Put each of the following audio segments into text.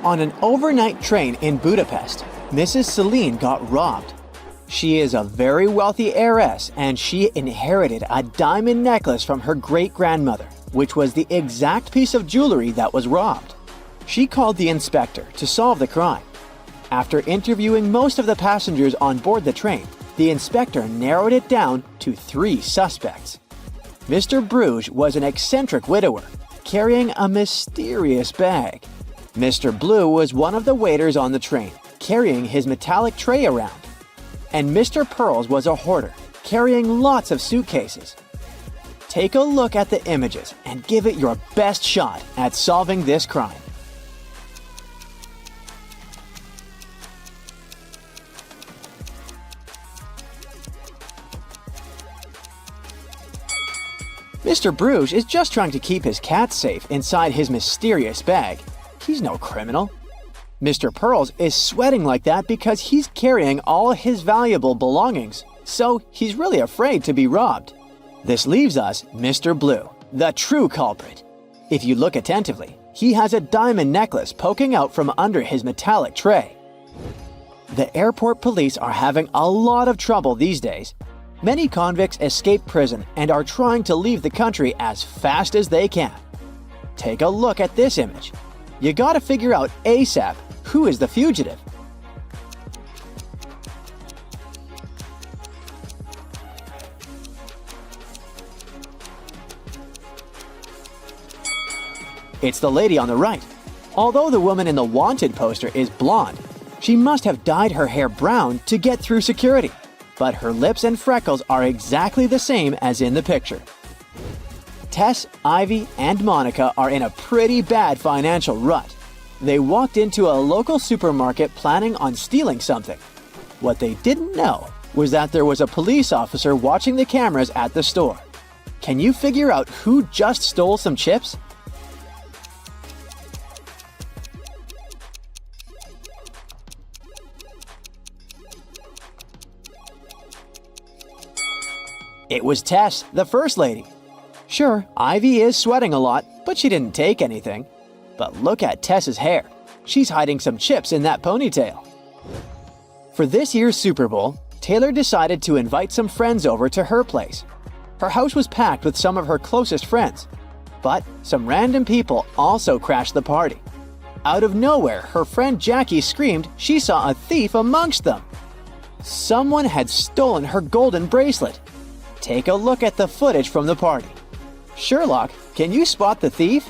On an overnight train in Budapest, Mrs. Celine got robbed. She is a very wealthy heiress and she inherited a diamond necklace from her great-grandmother, which was the exact piece of jewelry that was robbed. She called the inspector to solve the crime. After interviewing most of the passengers on board the train, the inspector narrowed it down to 3 suspects. Mr. Bruges was an eccentric widower, carrying a mysterious bag. Mr. Blue was one of the waiters on the train, carrying his metallic tray around. And Mr. Pearls was a hoarder, carrying lots of suitcases. Take a look at the images and give it your best shot at solving this crime. Mr. Bruges is just trying to keep his cat safe inside his mysterious bag. He's no criminal. Mr. Pearls is sweating like that because he's carrying all his valuable belongings, so he's really afraid to be robbed. This leaves us Mr. Blue, the true culprit. If you look attentively, he has a diamond necklace poking out from under his metallic tray. The airport police are having a lot of trouble these days. Many convicts escape prison and are trying to leave the country as fast as they can. Take a look at this image. You gotta figure out ASAP who is the fugitive. It's the lady on the right. Although the woman in the wanted poster is blonde, she must have dyed her hair brown to get through security. But her lips and freckles are exactly the same as in the picture. Tess, Ivy, and Monica are in a pretty bad financial rut. They walked into a local supermarket planning on stealing something. What they didn't know was that there was a police officer watching the cameras at the store. Can you figure out who just stole some chips? It was Tess, the first lady. Sure, Ivy is sweating a lot, but she didn't take anything. But look at Tess's hair. She's hiding some chips in that ponytail. For this year's Super Bowl, Taylor decided to invite some friends over to her place. Her house was packed with some of her closest friends. But some random people also crashed the party. Out of nowhere, her friend Jackie screamed she saw a thief amongst them. Someone had stolen her golden bracelet. Take a look at the footage from the party. Sherlock, can you spot the thief?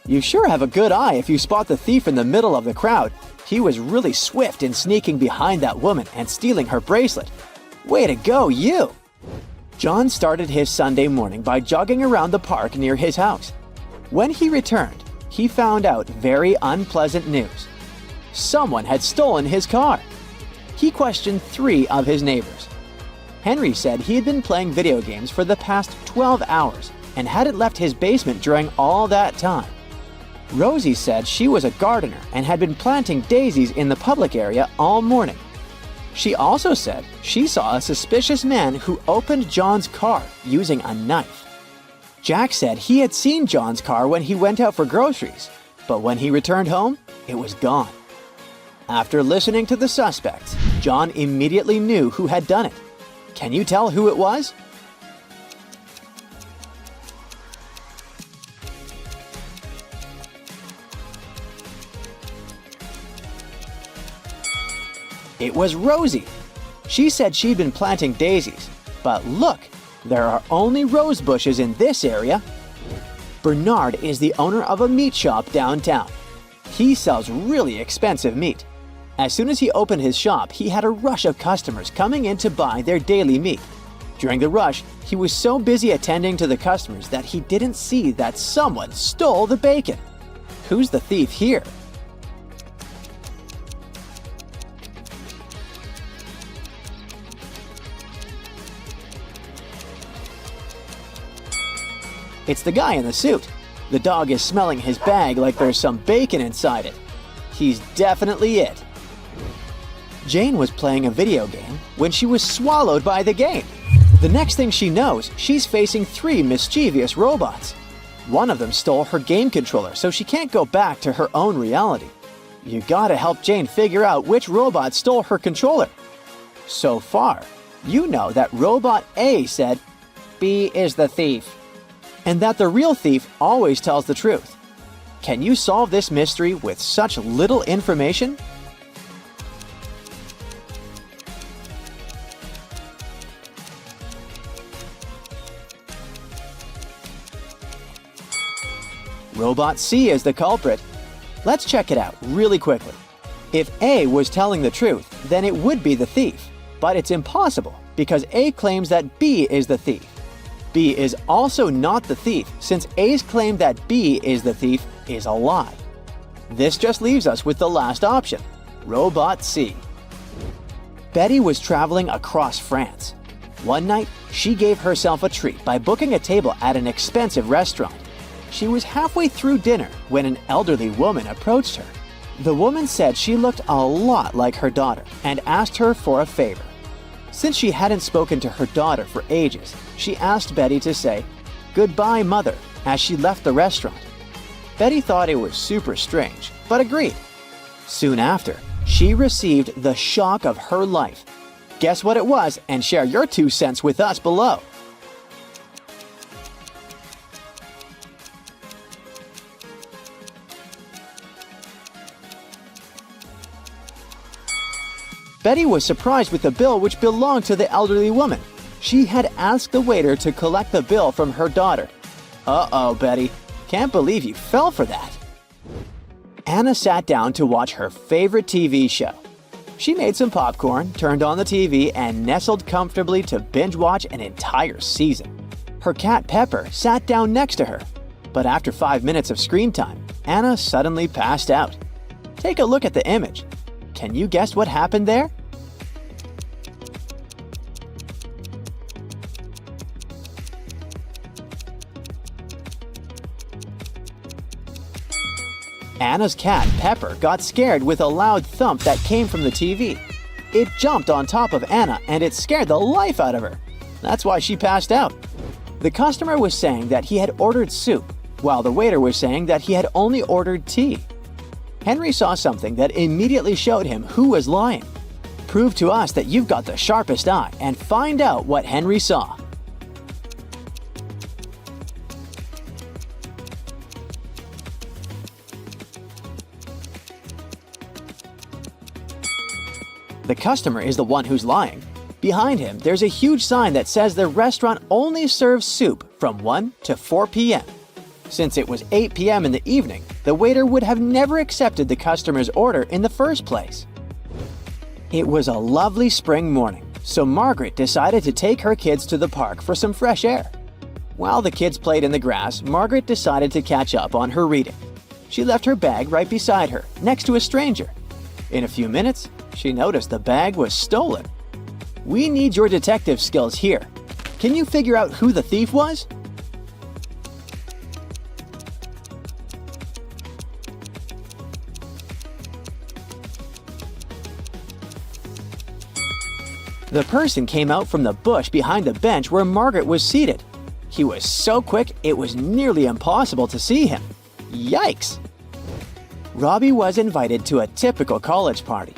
You sure have a good eye if you spot the thief in the middle of the crowd. He was really swift in sneaking behind that woman and stealing her bracelet. Way to go, you! John started his Sunday morning by jogging around the park near his house. When he returned, he found out very unpleasant news. Someone had stolen his car. He questioned 3 of his neighbors. Henry said he had been playing video games for the past 12 hours and hadn't left his basement during all that time. Rosie said she was a gardener and had been planting daisies in the public area all morning. She also said she saw a suspicious man who opened John's car using a knife. Jack said he had seen John's car when he went out for groceries, but when he returned home, it was gone. After listening to the suspects, John immediately knew who had done it. Can you tell who it was? It was Rosie. She said she'd been planting daisies, but look, there are only rose bushes in this area. Bernard is the owner of a meat shop downtown. He sells really expensive meat. As soon as he opened his shop, he had a rush of customers coming in to buy their daily meat. During the rush, he was so busy attending to the customers that he didn't see that someone stole the bacon. Who's the thief here? It's the guy in the suit. The dog is smelling his bag like there's some bacon inside it. He's definitely it. Jane was playing a video game when she was swallowed by the game. The next thing she knows, she's facing 3 mischievous robots. One of them stole her game controller, so she can't go back to her own reality. You gotta help Jane figure out which robot stole her controller. So far, you know that Robot A said, "B is the thief," and that the real thief always tells the truth. Can you solve this mystery with such little information? Robot C is the culprit. Let's check it out really quickly. If A was telling the truth, then it would be the thief. But it's impossible because A claims that B is the thief. B is also not the thief since A's claim that B is the thief is a lie. This just leaves us with the last option, Robot C. Betty was traveling across France. One night, she gave herself a treat by booking a table at an expensive restaurant. She was halfway through dinner when an elderly woman approached her. The woman said she looked a lot like her daughter and asked her for a favor. Since she hadn't spoken to her daughter for ages, she asked Betty to say, "Goodbye, Mother," as she left the restaurant. Betty thought it was super strange, but agreed. Soon after, she received the shock of her life. Guess what it was and share your 2 cents with us below. Betty was surprised with the bill which belonged to the elderly woman. She had asked the waiter to collect the bill from her daughter. Uh-oh, Betty. Can't believe you fell for that. Anna sat down to watch her favorite TV show. She made some popcorn, turned on the TV, and nestled comfortably to binge-watch an entire season. Her cat Pepper sat down next to her. But after 5 minutes of screen time, Anna suddenly passed out. Take a look at the image. Can you guess what happened there? Anna's cat, Pepper, got scared with a loud thump that came from the TV. It jumped on top of Anna and it scared the life out of her. That's why she passed out. The customer was saying that he had ordered soup, while the waiter was saying that he had only ordered tea. Henry saw something that immediately showed him who was lying. Prove to us that you've got the sharpest eye and find out what Henry saw. The customer is the one who's lying. Behind him, there's a huge sign that says the restaurant only serves soup from 1 to 4 p.m. Since it was 8 p.m. in the evening, the waiter would have never accepted the customer's order in the first place. It was a lovely spring morning, so Margaret decided to take her kids to the park for some fresh air. While the kids played in the grass, Margaret decided to catch up on her reading. She left her bag right beside her, next to a stranger. In a few minutes, she noticed the bag was stolen. We need your detective skills here. Can you figure out who the thief was? The person came out from the bush behind the bench where Margaret was seated. He was so quick it was nearly impossible to see him. Yikes! Robbie was invited to a typical college party.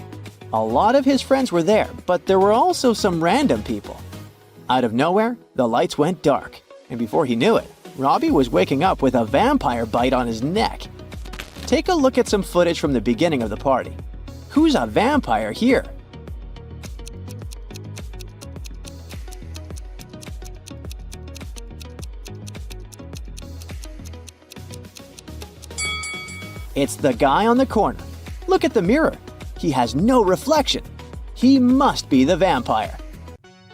A lot of his friends were there, but there were also some random people. Out of nowhere, the lights went dark, and before he knew it, Robbie was waking up with a vampire bite on his neck. Take a look at some footage from the beginning of the party. Who's a vampire here? It's the guy on the corner. Look at the mirror. He has no reflection. He must be the vampire.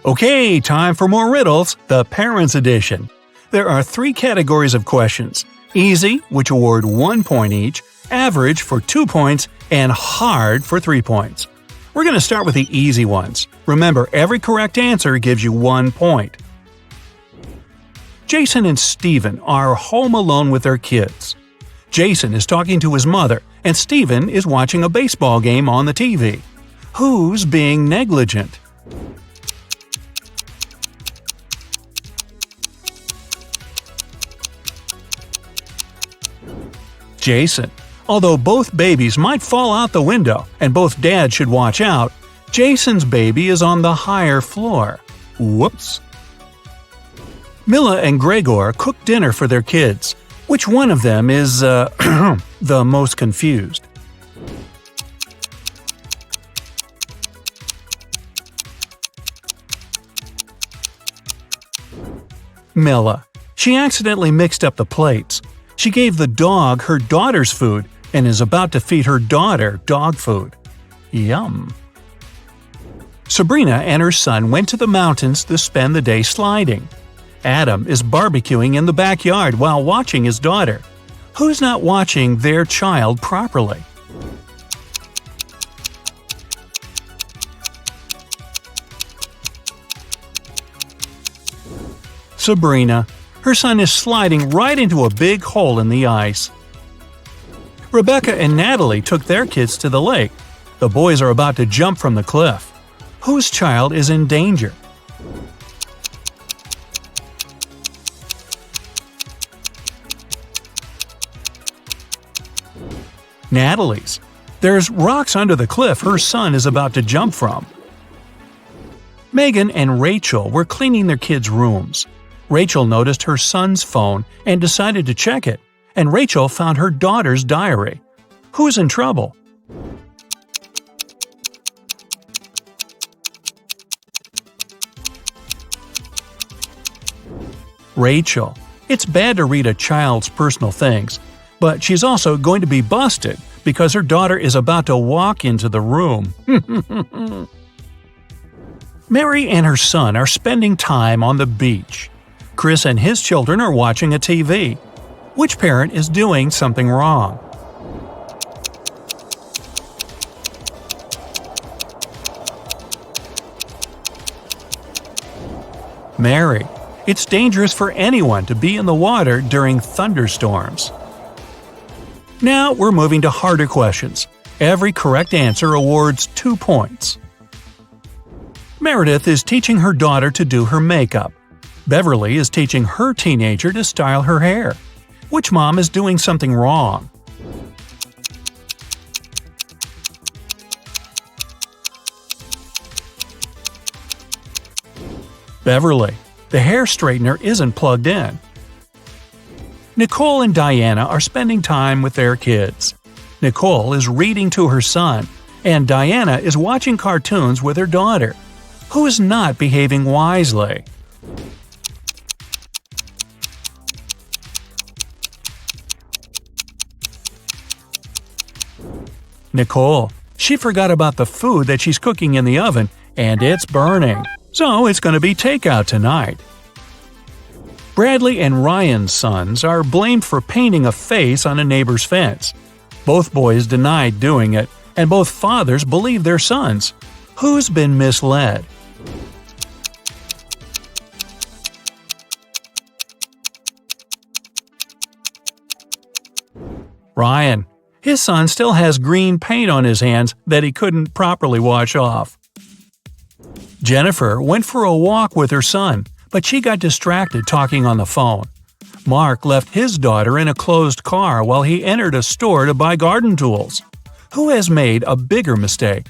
Okay, time for more riddles, the Parents Edition. There are 3 categories of questions. Easy, which award 1 point each, average for 2 points, and hard for 3 points. We're going to start with the easy ones. Remember, every correct answer gives you 1 point. Jason and Steven are home alone with their kids. Jason is talking to his mother, and Steven is watching a baseball game on the TV. Who's being negligent? Jason. Although both babies might fall out the window and both dads should watch out, Jason's baby is on the higher floor. Whoops. Mila and Gregor cook dinner for their kids. Which one of them is, the most confused? Mila. She accidentally mixed up the plates. She gave the dog her daughter's food and is about to feed her daughter dog food. Yum. Sabrina and her son went to the mountains to spend the day sliding. Adam is barbecuing in the backyard while watching his daughter. Who's not watching their child properly? Sabrina. Her son is sliding right into a big hole in the ice. Rebecca and Natalie took their kids to the lake. The boys are about to jump from the cliff. Whose child is in danger? Natalie's. There's rocks under the cliff her son is about to jump from. Megan and Rachel were cleaning their kids' rooms. Rachel noticed her son's phone and decided to check it, and Rachel found her daughter's diary. Who's in trouble? Rachel. It's bad to read a child's personal things, but she's also going to be busted because her daughter is about to walk into the room. Mary and her son are spending time on the beach. Chris and his children are watching a TV. Which parent is doing something wrong? Mary. It's dangerous for anyone to be in the water during thunderstorms. Now we're moving to harder questions. Every correct answer awards 2 points. Meredith is teaching her daughter to do her makeup. Beverly is teaching her teenager to style her hair. Which mom is doing something wrong? Beverly. The hair straightener isn't plugged in. Nicole and Diana are spending time with their kids. Nicole is reading to her son, and Diana is watching cartoons with her daughter. Who is not behaving wisely? Nicole. She forgot about the food that she's cooking in the oven, and it's burning. So it's going to be takeout tonight. Bradley and Ryan's sons are blamed for painting a face on a neighbor's fence. Both boys denied doing it, and both fathers believe their sons. Who's been misled? Ryan. His son still has green paint on his hands that he couldn't properly wash off. Jennifer went for a walk with her son, but she got distracted talking on the phone. Mark left his daughter in a closed car while he entered a store to buy garden tools. Who has made a bigger mistake?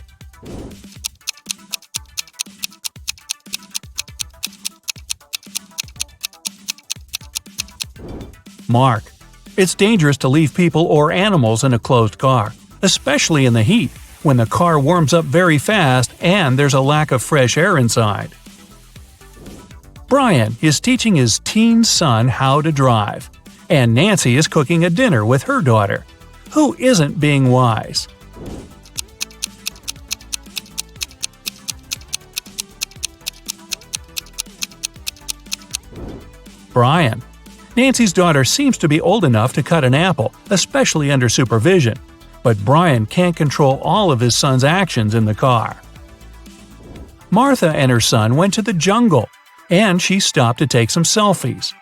Mark. It's dangerous to leave people or animals in a closed car, especially in the heat, when the car warms up very fast and there's a lack of fresh air inside. Brian is teaching his teen son how to drive, and Nancy is cooking a dinner with her daughter. Who isn't being wise? Brian. Nancy's daughter seems to be old enough to cut an apple, especially under supervision, but Brian can't control all of his son's actions in the car. Martha and her son went to the jungle, and she stopped to take some selfies.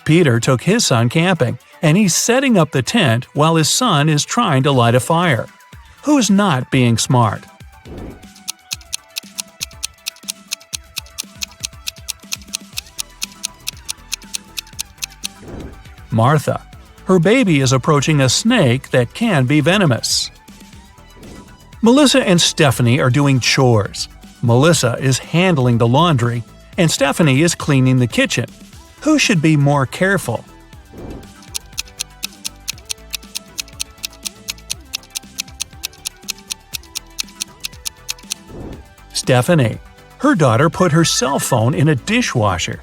Peter took his son camping, and he's setting up the tent while his son is trying to light a fire. Who's not being smart? Martha. Her baby is approaching a snake that can be venomous. Melissa and Stephanie are doing chores. Melissa is handling the laundry, and Stephanie is cleaning the kitchen. Who should be more careful? Stephanie. Her daughter put her cell phone in a dishwasher.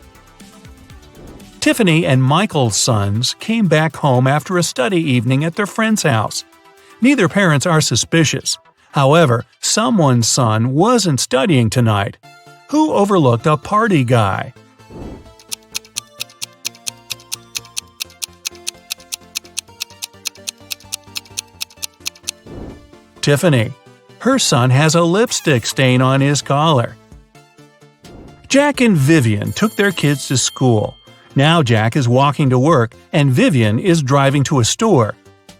Tiffany and Michael's sons came back home after a study evening at their friend's house. Neither parents are suspicious. However, someone's son wasn't studying tonight. Who overlooked a party guy? Tiffany. Her son has a lipstick stain on his collar. Jack and Vivian took their kids to school. Now Jack is walking to work and Vivian is driving to a store.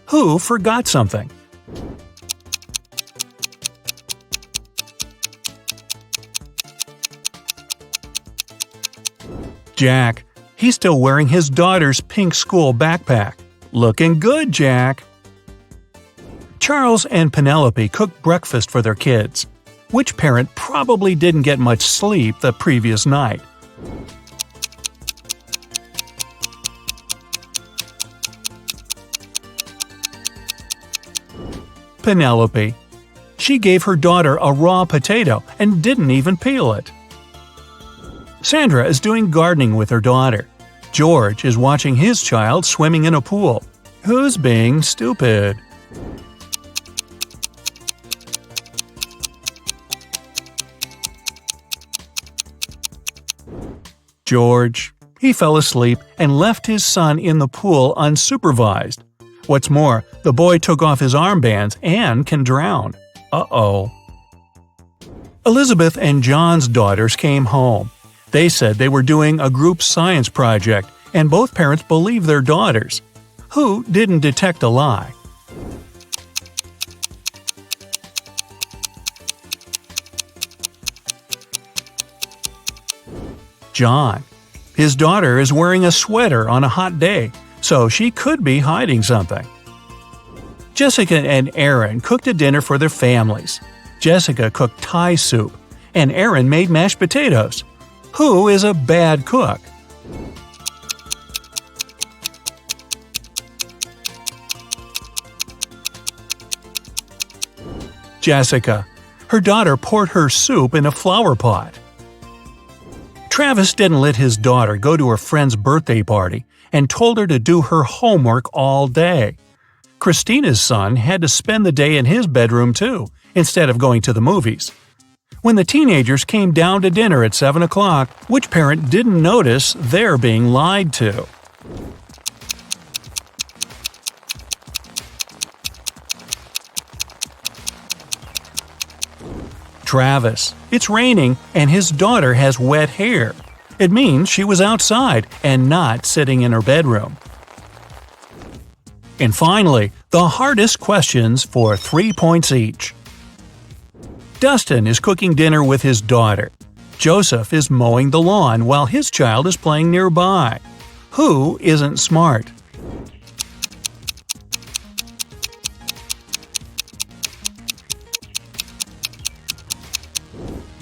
Who forgot something? Jack. He's still wearing his daughter's pink school backpack. Looking good, Jack. Charles and Penelope cooked breakfast for their kids. Which parent probably didn't get much sleep the previous night? Penelope. She gave her daughter a raw potato and didn't even peel it. Sandra is doing gardening with her daughter. George is watching his child swimming in a pool. Who's being stupid? George. He fell asleep and left his son in the pool unsupervised. What's more, the boy took off his armbands and can drown. Uh-oh. Elizabeth and John's daughters came home. They said they were doing a group science project, and both parents believed their daughters. Who didn't detect a lie? John. His daughter is wearing a sweater on a hot day, so she could be hiding something. Jessica and Aaron cooked a dinner for their families. Jessica cooked Thai soup, and Aaron made mashed potatoes. Who is a bad cook? Jessica. Her daughter poured her soup in a flower pot. Travis didn't let his daughter go to her friend's birthday party and told her to do her homework all day. Christina's son had to spend the day in his bedroom too, instead of going to the movies. When the teenagers came down to dinner at 7 o'clock, which parent didn't notice they're being lied to? Travis. It's raining and his daughter has wet hair. It means she was outside and not sitting in her bedroom. And finally, the hardest questions for 3 points each. Dustin is cooking dinner with his daughter. Joseph is mowing the lawn while his child is playing nearby. Who isn't smart?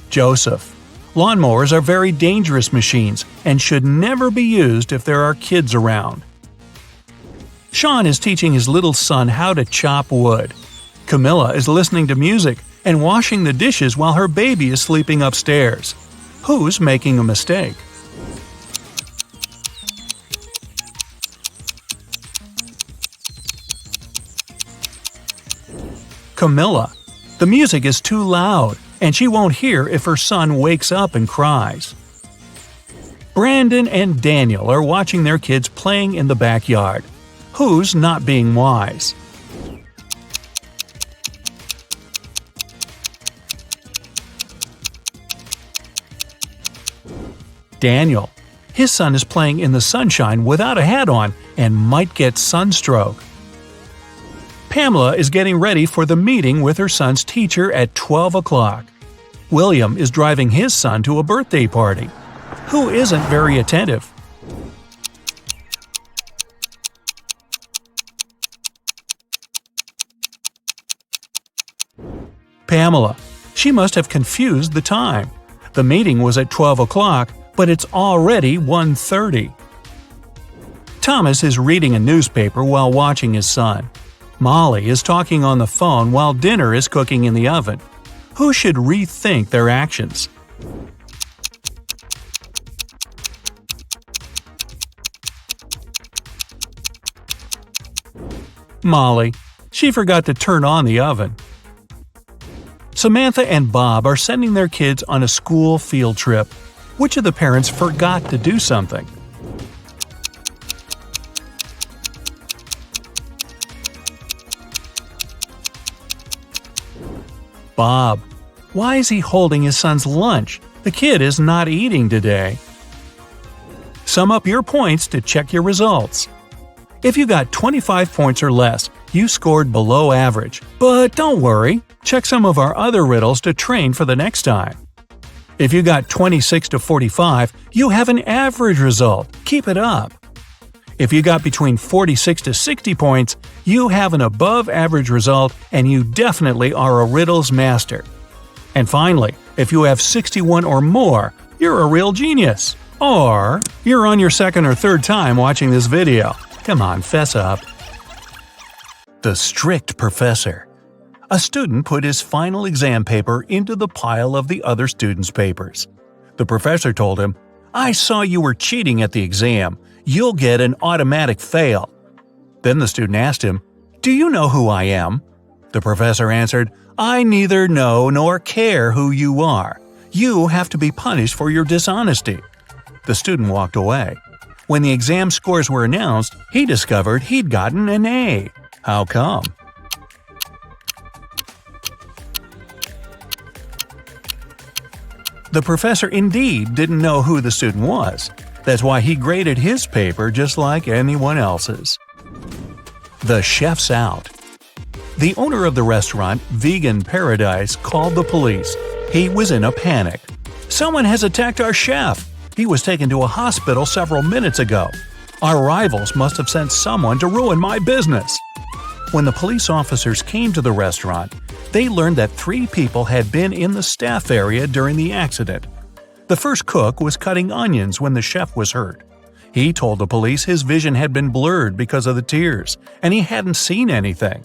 Joseph. Lawnmowers are very dangerous machines and should never be used if there are kids around. Sean is teaching his little son how to chop wood. Camilla is listening to music and washing the dishes while her baby is sleeping upstairs. Who's making a mistake? Camilla. The music is too loud, and she won't hear if her son wakes up and cries. Brandon and Daniel are watching their kids playing in the backyard. Who's not being wise? Daniel. His son is playing in the sunshine without a hat on and might get sunstroke. Pamela is getting ready for the meeting with her son's teacher at 12 o'clock. William is driving his son to a birthday party. Who isn't very attentive? Pamela. She must have confused the time. The meeting was at 12 o'clock, but it's already 1:30. Thomas is reading a newspaper while watching his son. Molly is talking on the phone while dinner is cooking in the oven. Who should rethink their actions? Molly. She forgot to turn on the oven. Samantha and Bob are sending their kids on a school field trip. Which of the parents forgot to do something? Bob. Why is he holding his son's lunch? The kid is not eating today. Sum up your points to check your results. If you got 25 points or less, you scored below average. But don't worry, check some of our other riddles to train for the next time. If you got 26 to 45, you have an average result. Keep it up. If you got between 46 to 60 points, you have an above average result and you definitely are a riddles master. And finally, if you have 61 or more, you're a real genius. Or you're on your second or third time watching this video. Come on, fess up. The strict professor. A student put his final exam paper into the pile of the other students' papers. The professor told him, "I saw you were cheating at the exam. You'll get an automatic fail." Then the student asked him, "Do you know who I am?" The professor answered, "I neither know nor care who you are. You have to be punished for your dishonesty." The student walked away. When the exam scores were announced, he discovered he'd gotten an A. How come? The professor indeed didn't know who the student was. That's why he graded his paper just like anyone else's. The chef's out. The owner of the restaurant, Vegan Paradise, called the police. He was in a panic. "Someone has attacked our chef. He was taken to a hospital several minutes ago. Our rivals must have sent someone to ruin my business." When the police officers came to the restaurant, they learned that 3 people had been in the staff area during the accident. The first cook was cutting onions when the chef was hurt. He told the police his vision had been blurred because of the tears, and he hadn't seen anything.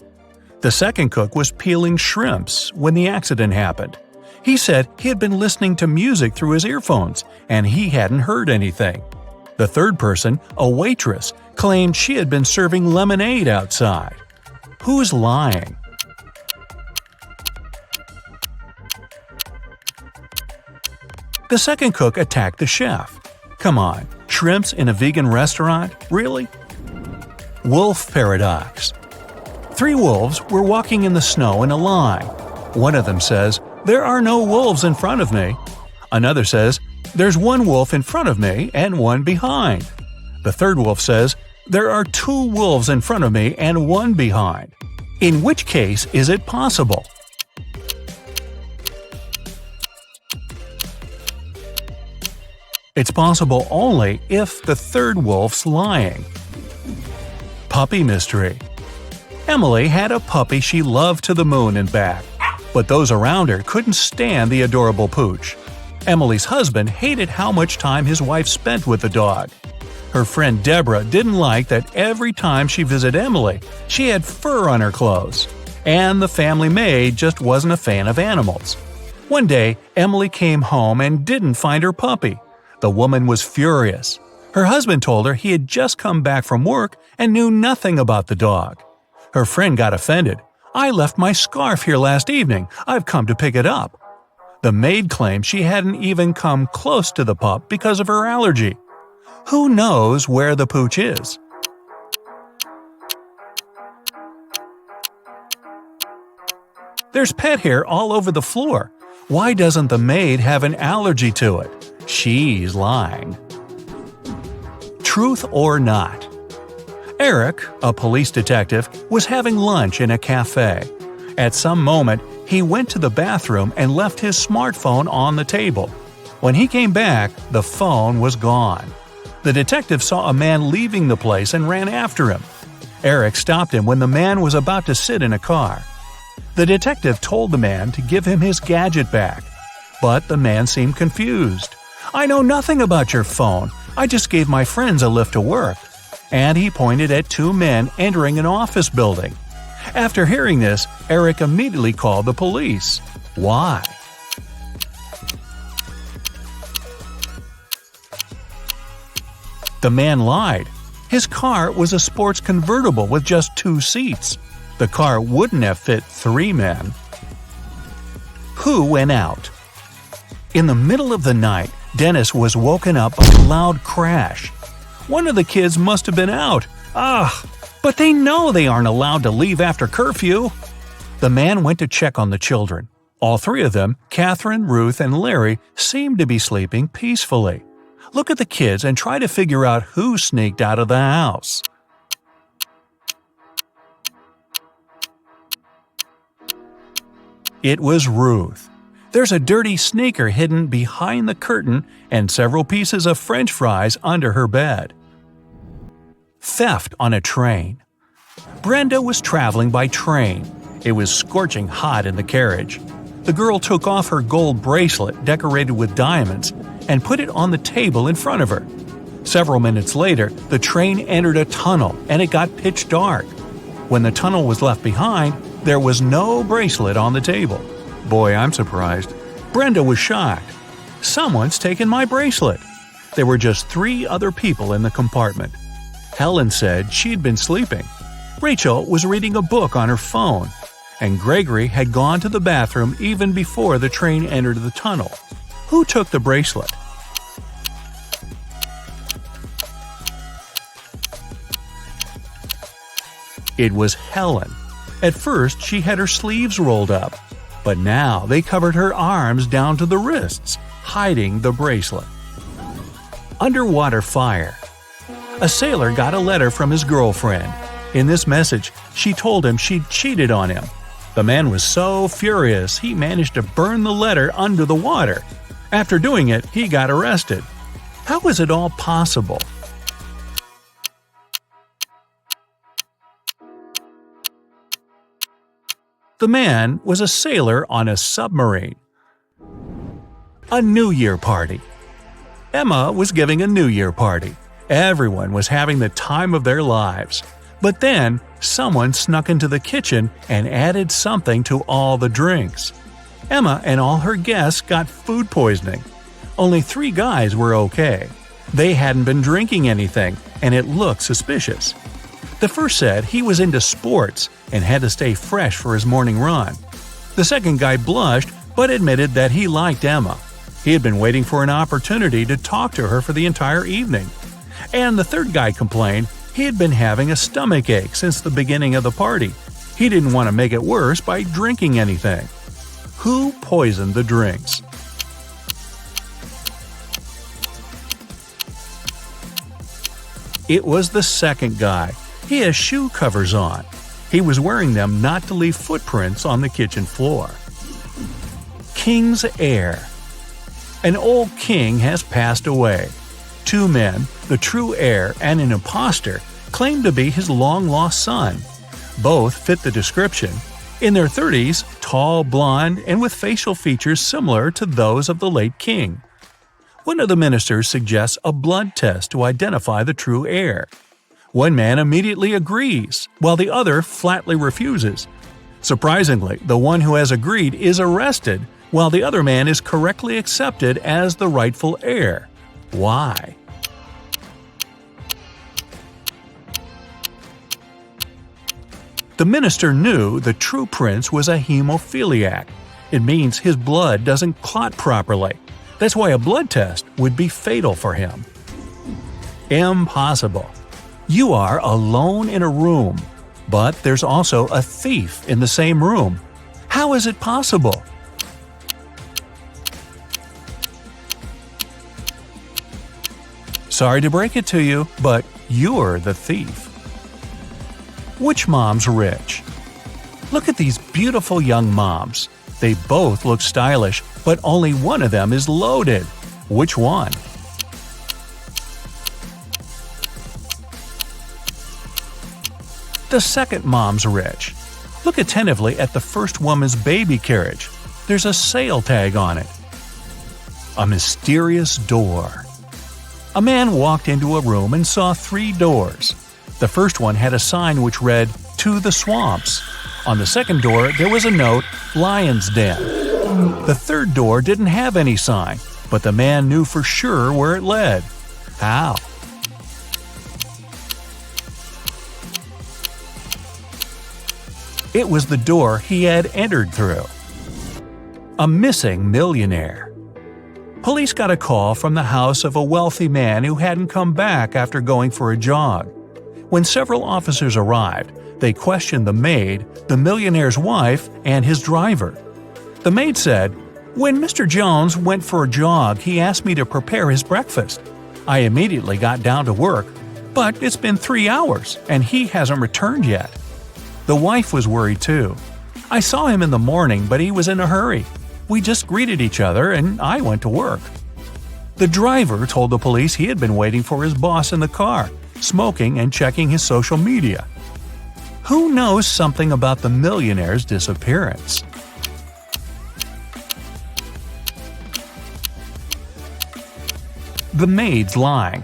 The second cook was peeling shrimps when the accident happened. He said he had been listening to music through his earphones, and he hadn't heard anything. The third person, a waitress, claimed she had been serving lemonade outside. Who's lying? The second cook attacked the chef. Come on, shrimps in a vegan restaurant? Really? Wolf paradox. 3 wolves were walking in the snow in a line. One of them says, "There are no wolves in front of me." Another says, "There's 1 wolf in front of me and 1 behind." The third wolf says, "There are 2 wolves in front of me and 1 behind." In which case is it possible? It's possible only if the third wolf's lying. Puppy mystery. Emily had a puppy she loved to the moon and back, but those around her couldn't stand the adorable pooch. Emily's husband hated how much time his wife spent with the dog. Her friend Deborah didn't like that every time she visited Emily, she had fur on her clothes. And the family maid just wasn't a fan of animals. One day, Emily came home and didn't find her puppy. The woman was furious. Her husband told her he had just come back from work and knew nothing about the dog. Her friend got offended. "I left my scarf here last evening. I've come to pick it up." The maid claimed she hadn't even come close to the pup because of her allergy. Who knows where the pooch is? There's pet hair all over the floor. Why doesn't the maid have an allergy to it? She's lying. Truth or not? Eric, a police detective, was having lunch in a cafe. At some moment, he went to the bathroom and left his smartphone on the table. When he came back, the phone was gone. The detective saw a man leaving the place and ran after him. Eric stopped him when the man was about to sit in a car. The detective told the man to give him his gadget back. But the man seemed confused. "I know nothing about your phone. I just gave my friends a lift to work." And he pointed at two men entering an office building. After hearing this, Eric immediately called the police. Why? The man lied. His car was a sports convertible with just 2 seats. The car wouldn't have fit 3 men. Who went out? In the middle of the night, Dennis was woken up by a loud crash. One of the kids must have been out. But they know they aren't allowed to leave after curfew. The man went to check on the children. All 3 of them, Catherine, Ruth, and Larry, seemed to be sleeping peacefully. Look at the kids and try to figure out who sneaked out of the house. It was Ruth. There's a dirty sneaker hidden behind the curtain and several pieces of French fries under her bed. Theft on a train. Brenda was traveling by train. It was scorching hot in the carriage. The girl took off her gold bracelet decorated with diamonds and put it on the table in front of her. Several minutes later, the train entered a tunnel and it got pitch dark. When the tunnel was left behind, there was no bracelet on the table. Boy, I'm surprised. Brenda was shocked. Someone's taken my bracelet. There were just 3 other people in the compartment. Helen said she'd been sleeping. Rachel was reading a book on her phone. And Gregory had gone to the bathroom even before the train entered the tunnel. Who took the bracelet? It was Helen. At first, she had her sleeves rolled up, but now they covered her arms down to the wrists, hiding the bracelet. Underwater fire. A sailor got a letter from his girlfriend. In this message, she told him she'd cheated on him. The man was so furious he managed to burn the letter under the water. After doing it, he got arrested. How was it all possible? The man was a sailor on a submarine. A New Year party. Emma was giving a New Year party. Everyone was having the time of their lives. But then, someone snuck into the kitchen and added something to all the drinks. Emma and all her guests got food poisoning. Only 3 guys were okay. They hadn't been drinking anything, and it looked suspicious. The first said he was into sports and had to stay fresh for his morning run. The second guy blushed but admitted that he liked Emma. He had been waiting for an opportunity to talk to her for the entire evening. And the third guy complained he had been having a stomach ache since the beginning of the party. He didn't want to make it worse by drinking anything. Who poisoned the drinks? It was the second guy. He has shoe covers on. He was wearing them not to leave footprints on the kitchen floor. King's heir. An old king has passed away. 2 men, the true heir and an impostor, claimed to be his long-lost son. Both fit the description. In their 30s, tall, blonde, and with facial features similar to those of the late king. One of the ministers suggests a blood test to identify the true heir. One man immediately agrees, while the other flatly refuses. Surprisingly, the one who has agreed is arrested, while the other man is correctly accepted as the rightful heir. Why? The minister knew the true prince was a hemophiliac. It means his blood doesn't clot properly. That's why a blood test would be fatal for him. Impossible. You are alone in a room, but there's also a thief in the same room. How is it possible? Sorry to break it to you, but you're the thief. Which mom's rich? Look at these beautiful young moms. They both look stylish, but only one of them is loaded. Which one? The second mom's rich. Look attentively at the first woman's baby carriage. There's a sale tag on it. A mysterious door. A man walked into a room and saw 3 doors. The first one had a sign which read, "To the Swamps." On the second door, there was a note, "Lion's Den." The third door didn't have any sign, but the man knew for sure where it led. How? It was the door he had entered through. A missing millionaire. Police got a call from the house of a wealthy man who hadn't come back after going for a jog. When several officers arrived, they questioned the maid, the millionaire's wife, and his driver. The maid said, "When Mr. Jones went for a jog, he asked me to prepare his breakfast. I immediately got down to work, but it's been 3 hours, and he hasn't returned yet." The wife was worried too. "I saw him in the morning, but he was in a hurry. We just greeted each other, and I went to work." The driver told the police he had been waiting for his boss in the car, smoking and checking his social media. Who knows something about the millionaire's disappearance? The maid's lying.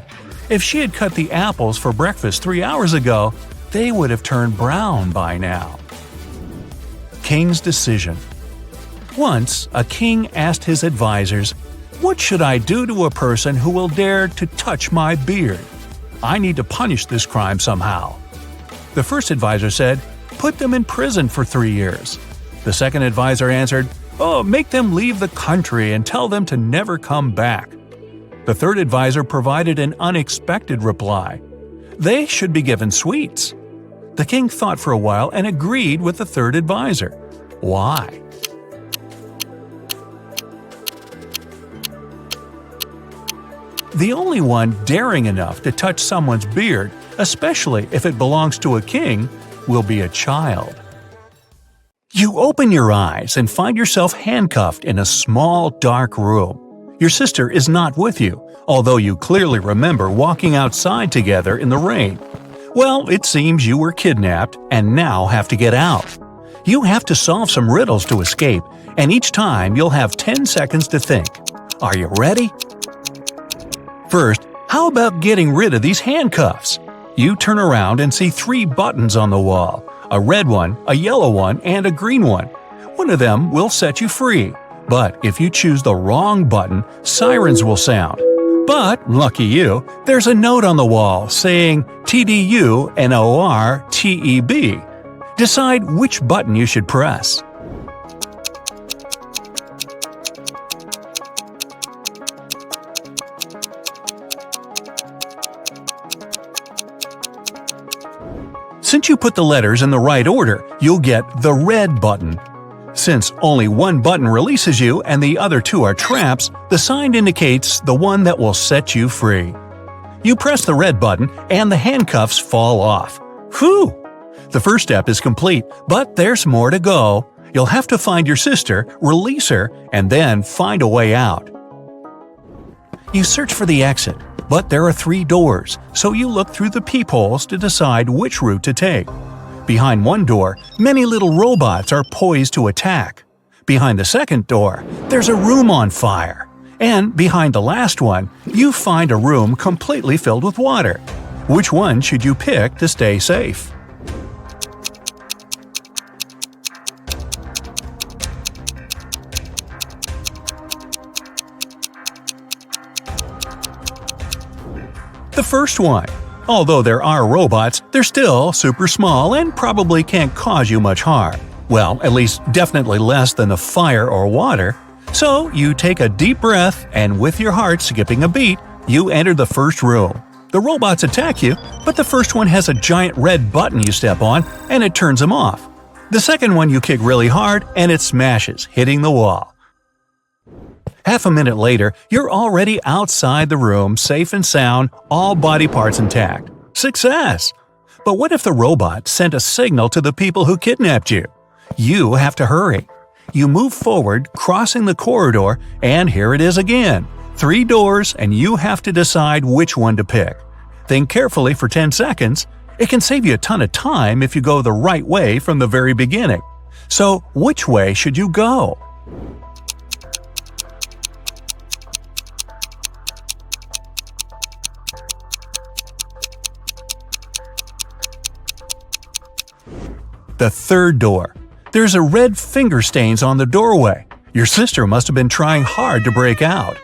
If she had cut the apples for breakfast 3 hours ago, they would have turned brown by now. King's decision. Once, a king asked his advisors, "What should I do to a person who will dare to touch my beard? I need to punish this crime somehow." The first advisor said, "Put them in prison for 3 years." The second advisor answered, "Oh, make them leave the country and tell them to never come back." The third advisor provided an unexpected reply. They should be given sweets. The king thought for a while and agreed with the third advisor. Why? The only one daring enough to touch someone's beard, especially if it belongs to a king, will be a child. You open your eyes and find yourself handcuffed in a small, dark room. Your sister is not with you, although you clearly remember walking outside together in the rain. Well, it seems you were kidnapped and now have to get out. You have to solve some riddles to escape, and each time you'll have 10 seconds to think. Are you ready? First, how about getting rid of these handcuffs? You turn around and see 3 buttons on the wall, a red one, a yellow one, and a green one. One of them will set you free, but if you choose the wrong button, sirens will sound. But, lucky you, there's a note on the wall saying TDUNORTEB. Decide which button you should press. Since you put the letters in the right order, you'll get the red button. Since only one button releases you and the other 2 are traps, the sign indicates the one that will set you free. You press the red button and the handcuffs fall off. Whew! The first step is complete, but there's more to go. You'll have to find your sister, release her, and then find a way out. You search for the exit, but there are 3 doors, so you look through the peepholes to decide which route to take. Behind one door, many little robots are poised to attack. Behind the second door, there's a room on fire. And behind the last one, you find a room completely filled with water. Which one should you pick to stay safe? The first one. Although there are robots, they're still super small and probably can't cause you much harm. Well, at least definitely less than the fire or water. So you take a deep breath and with your heart skipping a beat, you enter the first room. The robots attack you, but the first one has a giant red button you step on and it turns them off. The second one you kick really hard and it smashes, hitting the wall. Half a minute later, you're already outside the room, safe and sound, all body parts intact. Success! But what if the robot sent a signal to the people who kidnapped you? You have to hurry. You move forward, crossing the corridor, and here it is again. 3 doors, and you have to decide which one to pick. Think carefully for 10 seconds, It can save you a ton of time if you go the right way from the very beginning. So, which way should you go? The third door. There's a red finger stains on the doorway. Your sister must have been trying hard to break out.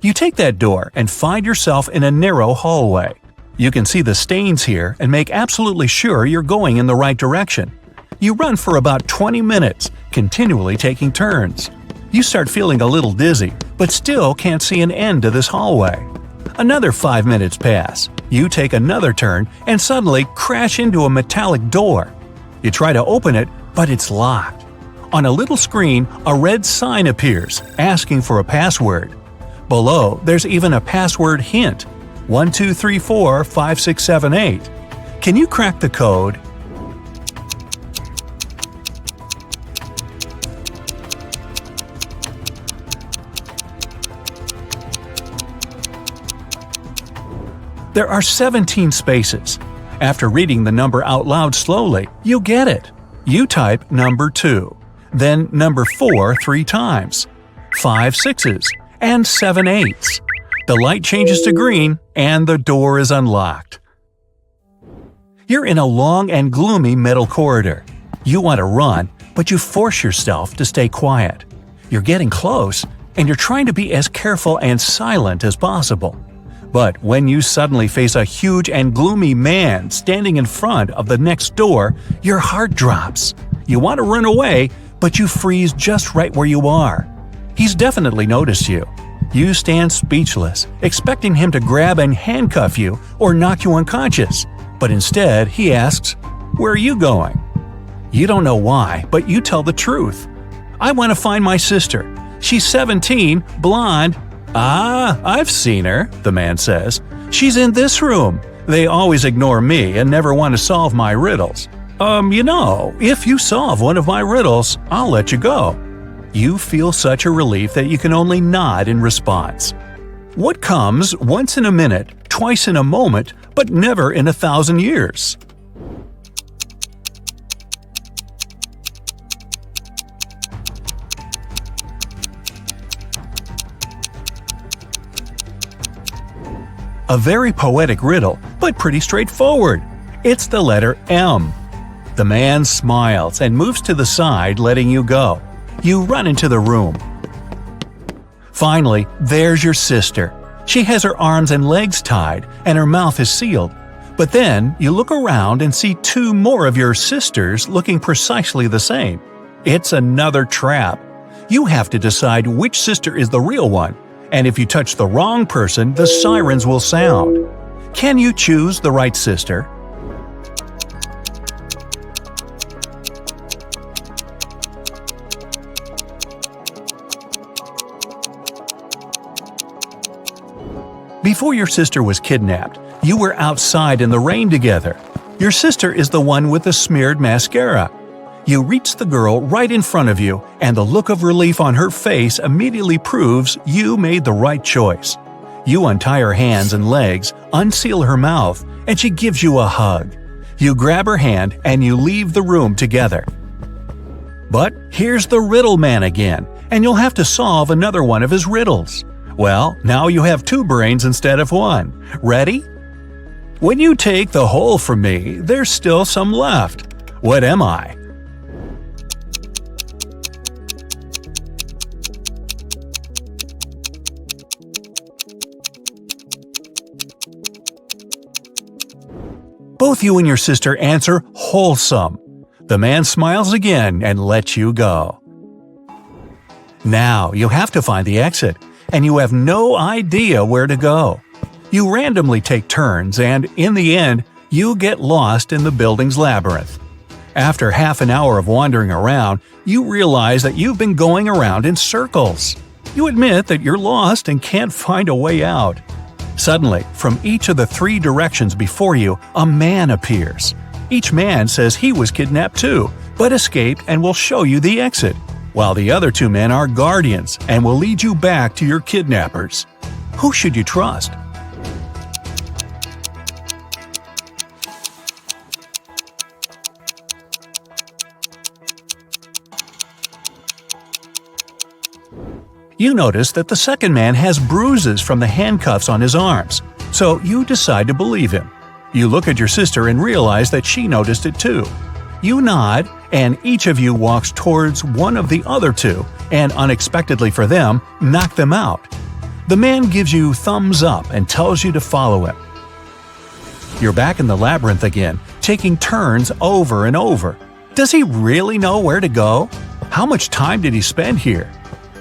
You take that door and find yourself in a narrow hallway. You can see the stains here and make absolutely sure you're going in the right direction. You run for about 20 minutes, continually taking turns. You start feeling a little dizzy, but still can't see an end to this hallway. Another 5 minutes pass. You take another turn and suddenly crash into a metallic door. You try to open it, but it's locked. On a little screen, a red sign appears, asking for a password. Below, there's even a password hint: 12345678. Can you crack the code? There are 17 spaces. After reading the number out loud slowly, you get it. You type number 2, then number 4 3 times, 5 6s, and 7 8s. The light changes to green, and the door is unlocked. You're in a long and gloomy metal corridor. You want to run, but you force yourself to stay quiet. You're getting close, and you're trying to be as careful and silent as possible. But when you suddenly face a huge and gloomy man standing in front of the next door, your heart drops. You want to run away, but you freeze just right where you are. He's definitely noticed you. You stand speechless, expecting him to grab and handcuff you or knock you unconscious. But instead, he asks, "Where are you going?" You don't know why, but you tell the truth. "I want to find my sister. She's 17, blonde." "Ah, I've seen her," the man says. "She's in this room. They always ignore me and never want to solve my riddles. If you solve one of my riddles, I'll let you go." You feel such a relief that you can only nod in response. What comes once in a minute, twice in a moment, but never in 1,000 years? A very poetic riddle, but pretty straightforward. It's the letter M. The man smiles and moves to the side, letting you go. You run into the room. Finally, there's your sister. She has her arms and legs tied, and her mouth is sealed. But then you look around and see 2 more of your sisters looking precisely the same. It's another trap. You have to decide which sister is the real one, and if you touch the wrong person, the sirens will sound. Can you choose the right sister? Before your sister was kidnapped, you were outside in the rain together. Your sister is the one with the smeared mascara. You reach the girl right in front of you, and the look of relief on her face immediately proves you made the right choice. You untie her hands and legs, unseal her mouth, and she gives you a hug. You grab her hand and you leave the room together. But here's the riddle man again, and you'll have to solve another one of his riddles. Well, now you have 2 brains instead of 1. Ready? When you take the whole from me, there's still some left. What am I? Both you and your sister answer wholesome. The man smiles again and lets you go. Now you have to find the exit, and you have no idea where to go. You randomly take turns, and in the end, you get lost in the building's labyrinth. After half an hour of wandering around, you realize that you've been going around in circles. You admit that you're lost and can't find a way out. Suddenly, from each of the 3 directions before you, a man appears. Each man says he was kidnapped too, but escaped and will show you the exit, while the other 2 men are guardians and will lead you back to your kidnappers. Who should you trust? You notice that the second man has bruises from the handcuffs on his arms, so you decide to believe him. You look at your sister and realize that she noticed it too. You nod, and each of you walks towards one of the other two, and unexpectedly for them, knock them out. The man gives you thumbs up and tells you to follow him. You're back in the labyrinth again, taking turns over and over. Does he really know where to go? How much time did he spend here?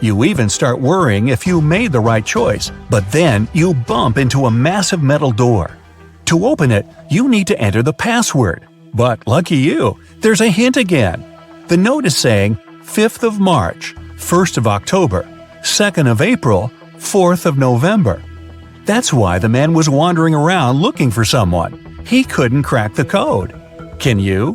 You even start worrying if you made the right choice, but then you bump into a massive metal door. To open it, you need to enter the password. But lucky you, there's a hint again. The note is saying 5th of March, 1st of October, 2nd of April, 4th of November. That's why the man was wandering around looking for someone. He couldn't crack the code. Can you?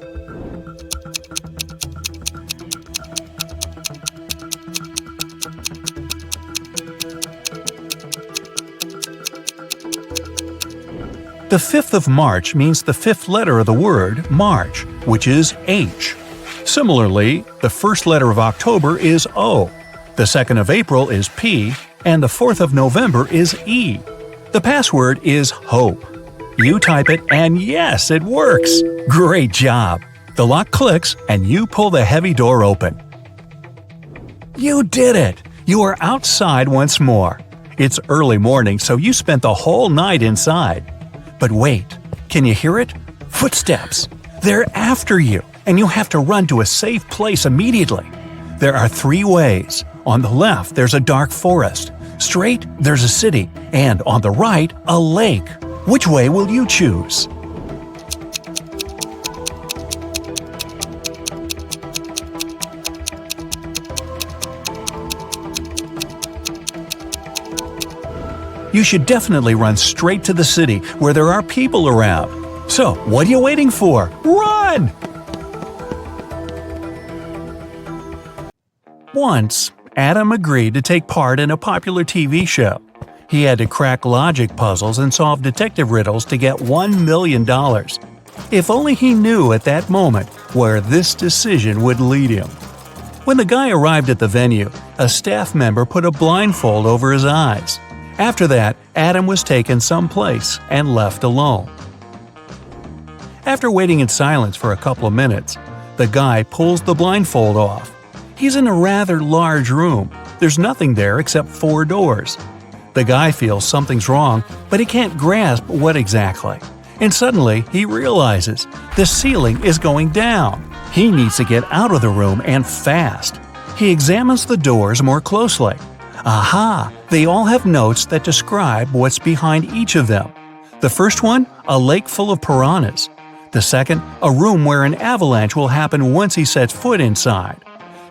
The 5th of March means the fifth letter of the word March, which is H. Similarly, the first letter of October is O, the 2nd of April is P, and the 4th of November is E. The password is HOPE. You type it, and yes, it works! Great job! The lock clicks, and you pull the heavy door open. You did it! You are outside once more. It's early morning, so you spent the whole night inside. But wait, can you hear it? Footsteps! They're after you, and you have to run to a safe place immediately. There are 3 ways. On the left, there's a dark forest. Straight, there's a city. And on the right, a lake. Which way will you choose? You should definitely run straight to the city where there are people around. So, what are you waiting for? Run! Once, Adam agreed to take part in a popular TV show. He had to crack logic puzzles and solve detective riddles to get $1 million. If only he knew at that moment where this decision would lead him. When the guy arrived at the venue, a staff member put a blindfold over his eyes. After that, Adam was taken someplace and left alone. After waiting in silence for a couple of minutes, the guy pulls the blindfold off. He's in a rather large room. There's nothing there except 4 doors. The guy feels something's wrong, but he can't grasp what exactly. And suddenly, he realizes the ceiling is going down. He needs to get out of the room and fast. He examines the doors more closely. Aha! They all have notes that describe what's behind each of them. The first one, a lake full of piranhas. The second, a room where an avalanche will happen once he sets foot inside.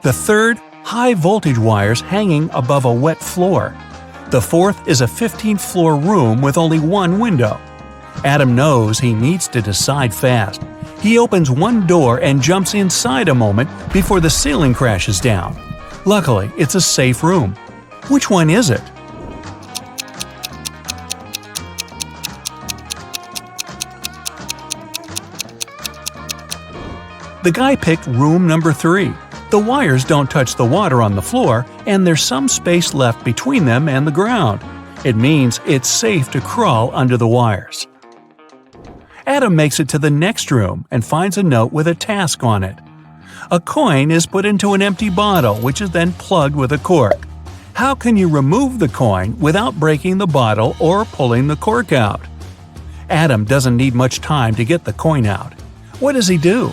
The third, high voltage wires hanging above a wet floor. The fourth is a 15th floor room with only 1 window. Adam knows he needs to decide fast. He opens one door and jumps inside a moment before the ceiling crashes down. Luckily, it's a safe room. Which one is it? The guy picked room number 3. The wires don't touch the water on the floor, and there's some space left between them and the ground. It means it's safe to crawl under the wires. Adam makes it to the next room and finds a note with a task on it. A coin is put into an empty bottle, which is then plugged with a cork. How can you remove the coin without breaking the bottle or pulling the cork out? Adam doesn't need much time to get the coin out. What does he do?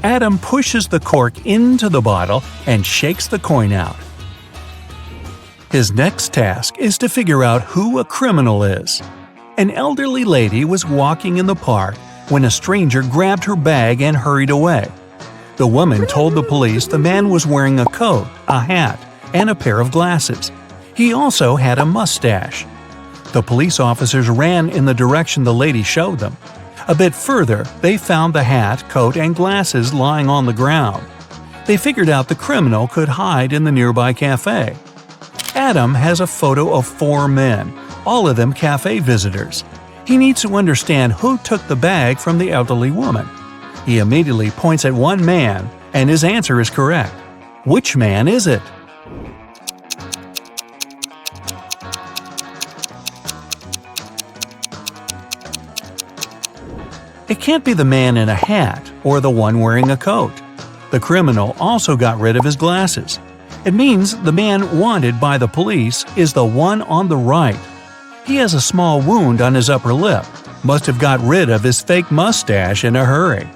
Adam pushes the cork into the bottle and shakes the coin out. His next task is to figure out who a criminal is. An elderly lady was walking in the park when a stranger grabbed her bag and hurried away. The woman told the police the man was wearing a coat, a hat, and a pair of glasses. He also had a mustache. The police officers ran in the direction the lady showed them. A bit further, they found the hat, coat, and glasses lying on the ground. They figured out the criminal could hide in the nearby cafe. Adam has a photo of 4 men, all of them cafe visitors. He needs to understand who took the bag from the elderly woman. He immediately points at one man, and his answer is correct. Which man is it? It can't be the man in a hat or the one wearing a coat. The criminal also got rid of his glasses. It means the man wanted by the police is the one on the right. He has a small wound on his upper lip. Must have got rid of his fake mustache in a hurry.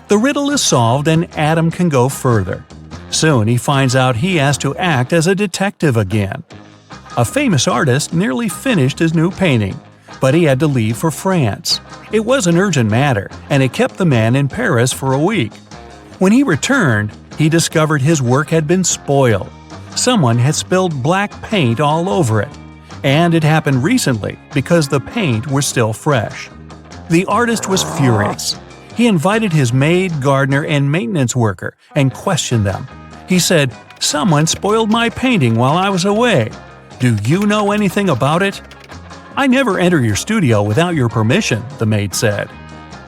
The riddle is solved and Adam can go further. Soon he finds out he has to act as a detective again. A famous artist nearly finished his new painting, but he had to leave for France. It was an urgent matter, and it kept the man in Paris for a week. When he returned, he discovered his work had been spoiled. Someone had spilled black paint all over it, and it happened recently because the paint was still fresh. The artist was furious. He invited his maid, gardener, and maintenance worker and questioned them. He said, "Someone spoiled my painting while I was away. Do you know anything about it?" "I never enter your studio without your permission," the maid said.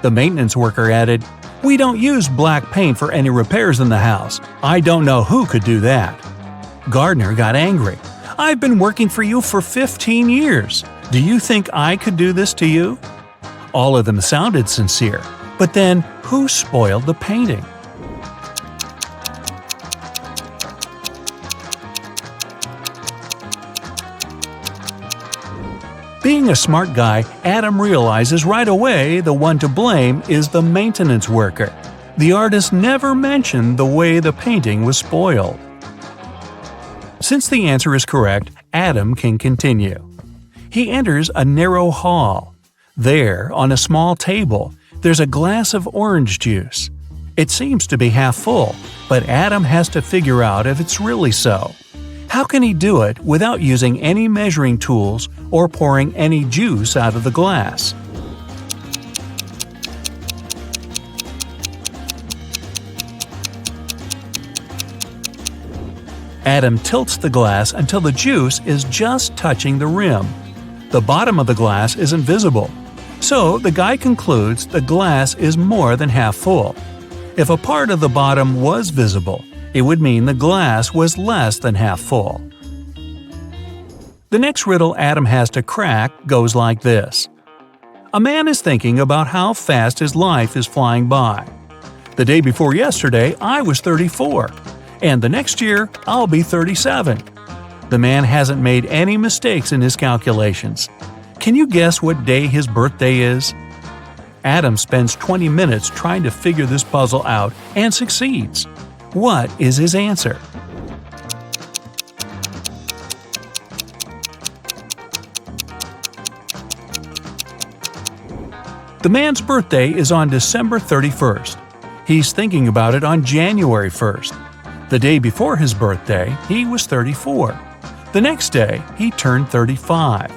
The maintenance worker added, "We don't use black paint for any repairs in the house. I don't know who could do that." Gardener got angry. "I've been working for you for 15 years. Do you think I could do this to you?" All of them sounded sincere, but then who spoiled the painting? Being a smart guy, Adam realizes right away the one to blame is the maintenance worker. The artist never mentioned the way the painting was spoiled. Since the answer is correct, Adam can continue. He enters a narrow hall. There, on a small table, there's a glass of orange juice. It seems to be half full, but Adam has to figure out if it's really so. How can he do it without using any measuring tools or pouring any juice out of the glass? Adam tilts the glass until the juice is just touching the rim. The bottom of the glass isn't visible, so the guy concludes the glass is more than half full. If a part of the bottom was visible, it would mean the glass was less than half full. The next riddle Adam has to crack goes like this. A man is thinking about how fast his life is flying by. The day before yesterday, I was 34, and the next year, I'll be 37. The man hasn't made any mistakes in his calculations. Can you guess what day his birthday is? Adam spends 20 minutes trying to figure this puzzle out and succeeds. What is his answer? The man's birthday is on December 31st. He's thinking about it on January 1st. The day before his birthday, he was 34. The next day, he turned 35.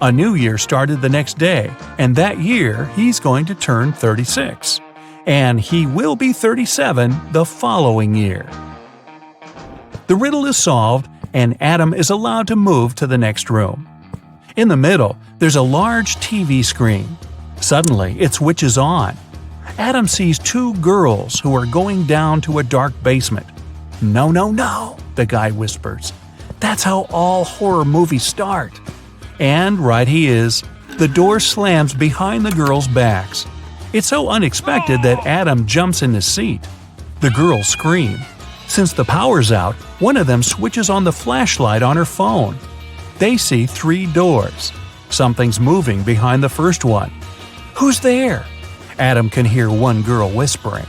A new year started the next day, and that year he's going to turn 36. And he will be 37 the following year. The riddle is solved, and Adam is allowed to move to the next room. In the middle, there's a large TV screen. Suddenly, it switches on. Adam sees two girls who are going down to a dark basement. "No, no, no," the guy whispers. "That's how all horror movies start." And right he is. The door slams behind the girls' backs. It's so unexpected that Adam jumps in his seat. The girls scream. Since the power's out, one of them switches on the flashlight on her phone. They see 3 doors. Something's moving behind the first one. "Who's there?" Adam can hear one girl whispering.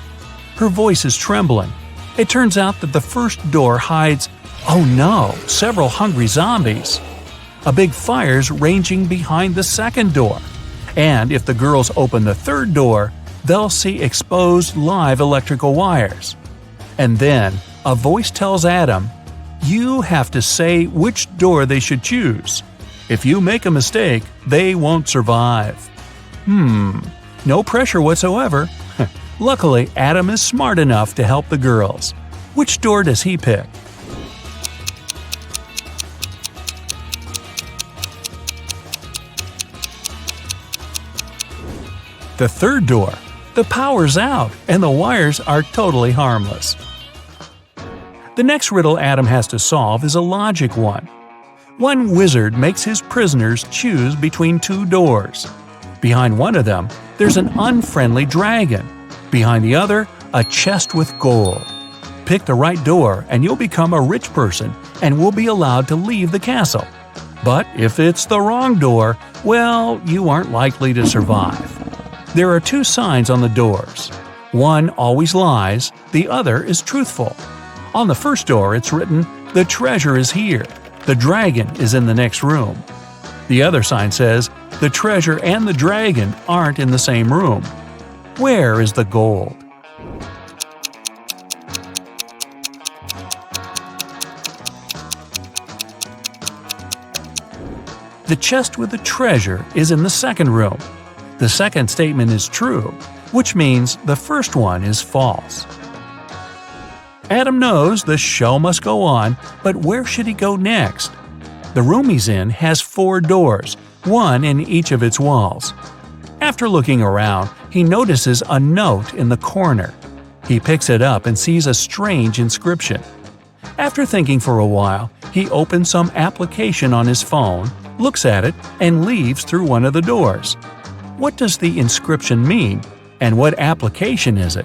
Her voice is trembling. It turns out that the first door hides, oh no, several hungry zombies. A big fire's raging behind the second door. And if the girls open the third door, they'll see exposed live electrical wires. And then, a voice tells Adam, you have to say which door they should choose. If you make a mistake, they won't survive. No pressure whatsoever. Luckily, Adam is smart enough to help the girls. Which door does he pick? The third door. The power's out and the wires are totally harmless. The next riddle Adam has to solve is a logic one. One wizard makes his prisoners choose between two doors. Behind one of them, there's an unfriendly dragon. Behind the other, a chest with gold. Pick the right door and you'll become a rich person and will be allowed to leave the castle. But if it's the wrong door, well, you aren't likely to survive. There are two signs on the doors. One always lies, the other is truthful. On the first door it's written, "The treasure is here. The dragon is in the next room." The other sign says, "The treasure and the dragon aren't in the same room." Where is the gold? The chest with the treasure is in the second room. The second statement is true, which means the first one is false. Adam knows the show must go on, but where should he go next? The room he's in has 4 doors, one in each of its walls. After looking around, he notices a note in the corner. He picks it up and sees a strange inscription. After thinking for a while, he opens some application on his phone, looks at it, and leaves through one of the doors. What does the inscription mean, and what application is it?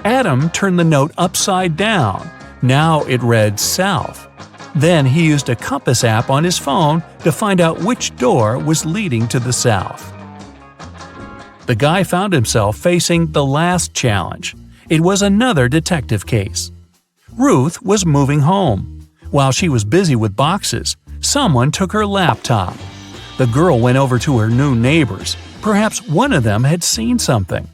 Adam turned the note upside down. Now it read south. Then he used a compass app on his phone to find out which door was leading to the south. The guy found himself facing the last challenge. It was another detective case. Ruth was moving home. While she was busy with boxes, someone took her laptop. The girl went over to her new neighbors. Perhaps one of them had seen something.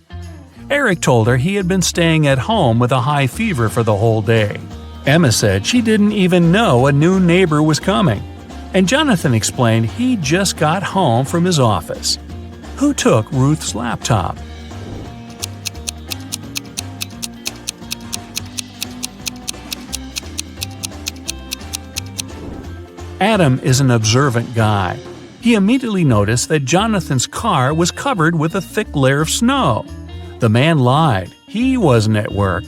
Eric told her he had been staying at home with a high fever for the whole day. Emma said she didn't even know a new neighbor was coming. And Jonathan explained he just got home from his office. Who took Ruth's laptop? Adam is an observant guy. He immediately noticed that Jonathan's car was covered with a thick layer of snow. The man lied. He wasn't at work.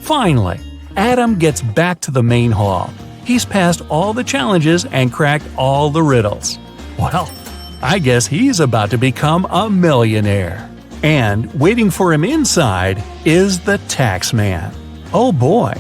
Finally, Adam gets back to the main hall. He's passed all the challenges and cracked all the riddles. Well, I guess he's about to become a millionaire. And waiting for him inside is the tax man. Oh boy,